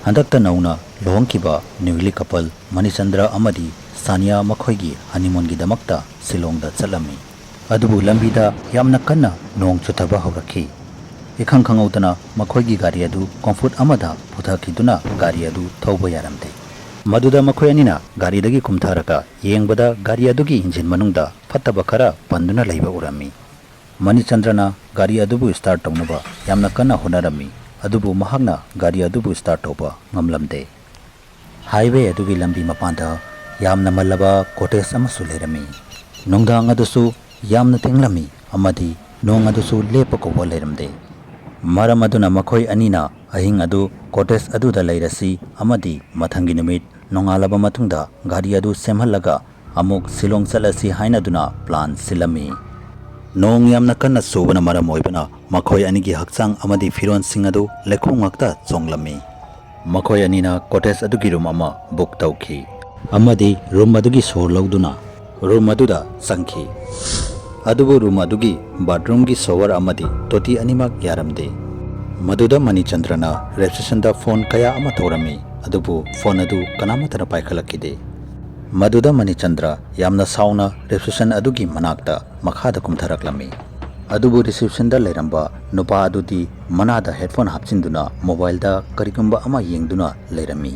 हंदक्ता नौना लुहोंखिबा newly couple मणिचंद्र अमदी Sania मखोइगी हनीमूनगी दमक्ता सिलोंगदा चलमी अदुबु लंबीदा यामना कन्ना नोंग चुथबा हौरखी इखंग खंगौतना मखोइगी गाड़ी अदु कंफुट अमदा पुथाखिदुना गाड़ी अदु थौबा यारमदे मदुदा मखोइ अनिना गाड़ीदगी कुमथारका येंगबदा गाड़ी अदुगी इंजिन मनुंगदा फत्तबा खरा पंदुना लैबा उरमी मणिचंद्रना गाड़ी अदुबु स्टार्ट तौनबा यामना कन्ना होनारमी अदुबु महागना गाड़ी अदुबु स्टार्ट तौबा ngamlamde हाईवे अदुगी लंबी मपांदा यामना मल्लबा कोटेज अमसु लेरमी नोंगदांग अदुसु यामना थेंगलमी अमदी नोंग अदुसु लेपकोबा लेरमदे मरम अदुना मखोइ अनिना अहिंग अदु कोटेज अदुदा लेरसी अमदी मथंगी नुमित नोंगालबा मतुंगदा गाड़ी अदु सेमहल्लगा अमुक सिलोंग चलसी हाइनादुना प्लान सिलमी नोंग यामना कन्ना सोबना मरम ओइबना मखोइ अनिगी हक्चांग अमदी फिरोन सिंग अदु लेखोंगक्ता चोंगलमी मखोइ अनिना कोटेज अदुगी रूम अमा बुक तौखी अमदी रूम अदुगी सोर लौदुना रूम अदुदा संखी अदुबु रूम अदुगी बाथरूम की सोवर अमदी तोती अनिमक यारमदे मदुदा मणिचंद्रना रिसेप्शनदा फोन कया अमा तौरमी अदुबु फोन अदु कनामतरा पाइखलक्किदे मदुदा मणिचंद्र यामना साउना रिसेप्शन अदुगी मनाक्ता मखादा कुमथरक्लमी अदुबु रिसेप्शनदा लेरंबा नुपा अदुदी मनादा हेडफोन हापचिंदुना मोबाइलदा करिगुंबा अमा येंगदुना लेरमी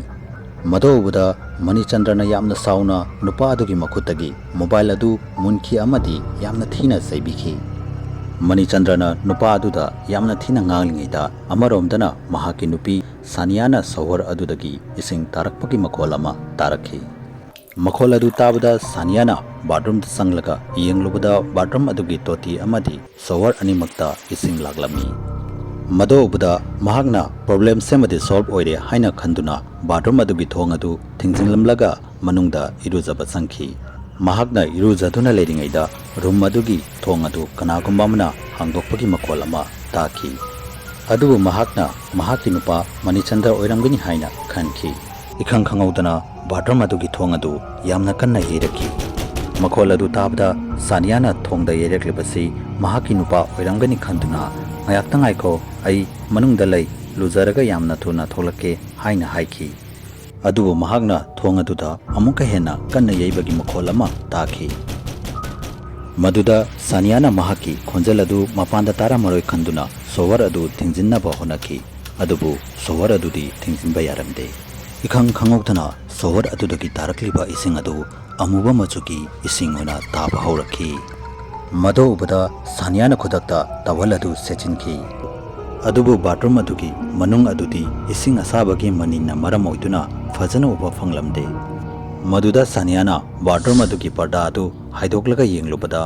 मदोबुदा मणिचंद्रना यामना साउना नुपा अदुगी मखुतगी मोबाइल अदु मुनखी अमदी यामना थीना सैबिखी मणिचंद्रना नुपा अदुदा यामना थीना nganglingida अमरोमदना महाकी नुपी सानियाना सौवर अदुदगी इसिंग तारकपगी मखोल अमा तारखी मखोल अदु ताबदा सानियाना बाथरूम संगलगा येंगलुबदा बाथरूम अदुगी तोती अमदी सौवर अनिमक्ता इसिंग लागलमी मदोबदा महागना प्रॉब्लम सेमदि सॉल्व ओइरे हाइना खंदुना बाथरूम अदुगी थोंग अदु थिंजिंगलमलगा मनुंगदा इरुजबा संखी महागना इरुजदुना लेरिंगैदा रूम अदुगी थोंग अदु कनागुंबामना हांगदोकपगी मखोल अमा ताखी अदुबु महागना महाकी नुपा मणिचंद्र ओइरंगनी हाइना खनखी इखंग खंगौदना बाथरूम अदुगी थोंग अदु यामना कन्ना येरकी मखोल अदु ताबदा सानियाना थोंगदा येरक्लिबसी महाकी नुपा ओइरंगनी खंदुना ngayaktangaiko ai manungda lei luzaraga yamna thuna tholake haina haiki adubu mahagna thong aduda amuka hena kanna yeibagi makhol ama takhi maduda saniana mahaki khonjal adu mapanda tara maroi khanduna sower adu thingjinna ba honaki adubu sower adudi thingjinba yaramde ikhang khangokthana sower adudagi tarakliba ising adu amuba machuki ising hona taba hauraki मदो उबदा सानियाना खुदक्ता तवल अदु सेचिनकी अदुबु bathroom अदुगी मनुंग अदुदी इसिंग असाबगी मनिना मरम ओइदुना फजन उबा फंगलमदे मदुदा सानियाना bathroom अदुगी पर्दा अदु हाइदोकलगा येंगलुबदा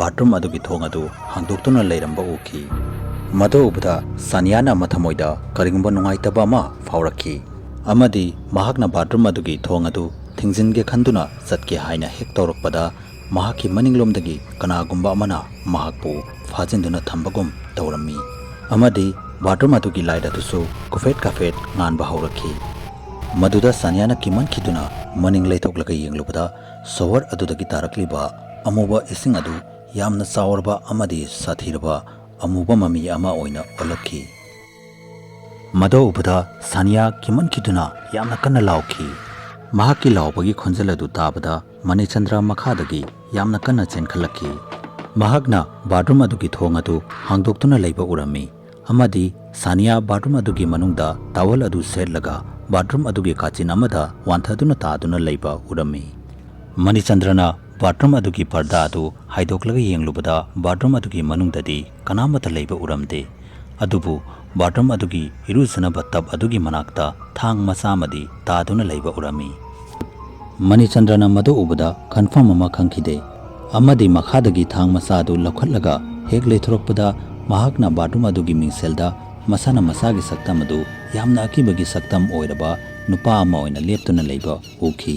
bathroom अदुगी थोंग अदु हांगदोक्तुना लेरंबा उखी मदो उबदा सानियाना मथमोइदा करिंगबा नुंगाइतबा मा फावरकी अमदी महाकना bathroom अदुगी थोंग अदु थिंजिनगे खंदुना चटके हाइना हेक तौरकपदा महाकी मनिंगलोमदगी कनागुंबा अमना महाकपु फाजिंदुना थंबगुम तौरमी अमदी बाथरूम अदुगी लाइट अदुसु कुफेट काफेट nganba हौरखी मदुदा सानियाना किमन खिदुना मनिंग लेथोकलगा येंगलुबदा सोवर अदुदगी तारकलिबा अमुबा इसिंग अदु यामना चावरबा अमदी साथीरबा अमुबा ममी अमा ओइना ओलखी मदो उबदा सानिया किमन खिदुना यामना कन्ना लाउखी महाकी लाउबगी खोंजल अदु ताबदा मणिचंद्र मखादगी यामना कन्ना चेनखलखी महागना बाथरूम अदुगी थोंग अदु हांगदोक्तुना लैबा उरमी अमदी सानिया बाथरूम अदुगी मनुंगदा टावल अदु सेटलगा बाथरूम अदुगी काचिन अमदा वांथदुना तादुना लैबा उरमी मणिचंद्रना बाथरूम अदुगी पर्दा अदु हाइदोकलगा येंगलुबदा बाथरूम अदुगी मनुंगददी कनामता लैबा उरमदे अदुबु बाथरूम अदुगी इरुसनबा टब अदुगी मनाक्ता थांग मसामदी तादुना लैबा उरमी मणिचंद्रना मदु उबदा कन्फर्म अमा खंखिदे अमदी मखादगी थांग मसादु लखलगा हेक लेथरोकपदा महाकना बाथरूम अदुगी मिंगसेलदा मसाना मसागी सक्तम अदु यामना अकिबगी सक्तम ओइरबा नुपा अमा ओइना लेप्तुना लैबा उखी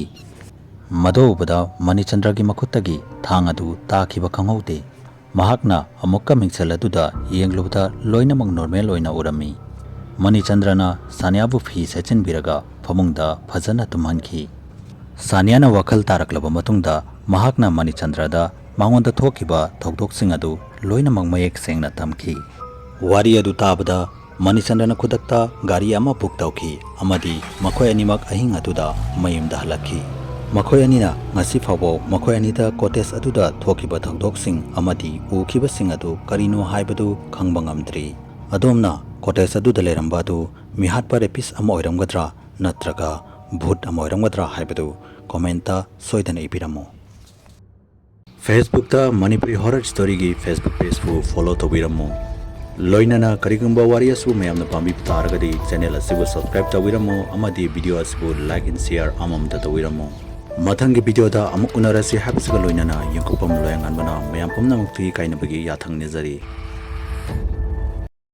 मदो उबदा मणिचंद्रगी मखुतगी थांग अदु ताखिबा खंगौदे महाकना अमुक्का मिंगसेल अदुदा येंगलुबदा लोइनमक नॉर्मल ओइना उरमी मणिचंद्रना सानियाबु फी सेचिनबिरगा फमुंगदा फजना तुमहनखी सानियाना वखल तारकलबा मतुंगदा महाकना मणिचंद्रदा मांगोंदा थोकिबा थौदोकसिंग अदु लोइनमक मयेक सेंगना तमखी वारी अदु ताबदा ꯃꯅꯤꯆꯟꯗ꯭ꯔꯅ ꯈꯨꯗꯛꯇ ꯒꯥꯔꯤ ꯑꯃ ꯕꯨꯛ ꯇꯧꯈꯤ ꯑꯃꯗꯤ ꯃꯈꯣꯏ ꯑꯅꯤꯃꯛ ꯑꯍꯤꯡ ꯑꯗꯨꯗ ꯃꯌꯨꯝꯗ ꯍꯜꯂꯛꯈꯤ꯫ ꯃꯈꯣꯏ ꯑꯅꯤꯅ ꯉꯁꯤ ꯐꯥꯎꯕ ꯃꯈꯣꯏ ꯑꯅꯤꯗ ꯀꯣꯇꯦꯖ ꯑꯗꯨꯗ ꯊꯣꯛꯈꯤꯕ ꯊꯧꯗꯣꯛꯁꯤꯡ ꯑꯃꯗꯤ ꯎꯈꯤꯕꯁꯤꯡ ꯑꯗꯨ ꯀꯔꯤꯅꯣ ꯍꯥꯏꯕꯗꯨ ꯈꯪꯕ ꯉꯝꯗ꯭ꯔꯤ꯫ ꯑꯗꯣꯝꯅ ꯀꯣꯇꯦꯖ ꯑꯗꯨꯗ ꯂꯩꯔꯝꯕ ꯑꯗꯨ ꯃꯤꯍꯥꯠꯄ ꯔꯦꯄꯤꯁ ꯑꯃ ꯑꯣꯏꯔꯝꯒꯗ꯭ꯔꯥ ꯅꯠꯇ꯭ꯔꯒ ꯚꯨꯠ ꯑꯃ ꯑꯣꯏꯔꯝꯒꯗ꯭ꯔꯥ ꯍꯥꯏꯕꯗꯨ ꯀꯣꯃꯦꯟꯇ ꯁꯣꯏꯗꯅ ꯏꯕꯤꯔꯝꯃꯨ꯫ ꯐꯦꯁꯕꯨꯛꯇ ꯃꯅꯤꯄꯨꯔꯤ ꯍꯣꯔꯔ ꯁ꯭ꯇꯣꯔꯤꯒꯤ ꯐꯦꯁꯕꯨꯛ ꯄꯦꯖꯕꯨ ꯐꯣꯂꯣ ꯇꯧꯕꯤꯔꯝꯃꯨ꯫ ꯂꯣꯏꯅꯅ ꯀꯔꯤꯒꯨꯝꯕ ꯋꯥꯔꯤ ꯑꯁꯤꯕꯨ ꯃꯌꯥꯝꯅ ꯄꯥꯝꯕꯤꯕ ꯇꯥꯔꯒꯗꯤ ꯆꯦꯅꯦꯜ ꯑꯁꯤꯕꯨ ꯁꯕꯁꯀ꯭ꯔꯥꯏꯕ ꯇꯧꯕꯤꯔꯝꯃꯨ ꯑꯃꯗꯤ ꯚꯤꯗꯤꯑꯣ ꯑꯁꯤꯕꯨ ꯂꯥꯏꯛ ꯑꯦꯟ ꯁꯦꯌꯔ ꯑꯃꯃꯝꯇ ꯇꯧꯕꯤꯔꯝꯃꯨ꯫ ꯃꯊꯪꯒꯤ ꯚꯤꯗꯤꯑꯣꯗ ꯑꯃꯨꯛ ꯎꯅꯔꯁꯤ ꯍꯥꯏꯕꯁꯤꯒ ꯂꯣꯏꯅꯅ ꯌꯦꯡꯀꯣꯛꯄꯝ ꯂꯣꯌꯡꯉꯥꯟꯕꯅ ꯃꯌꯥꯝ ꯄꯨꯝꯅꯃꯛꯇꯒꯤ ꯀꯥꯏꯅꯕꯒꯤ ꯌꯥꯊꯪ ꯅꯤꯖꯔꯤ꯫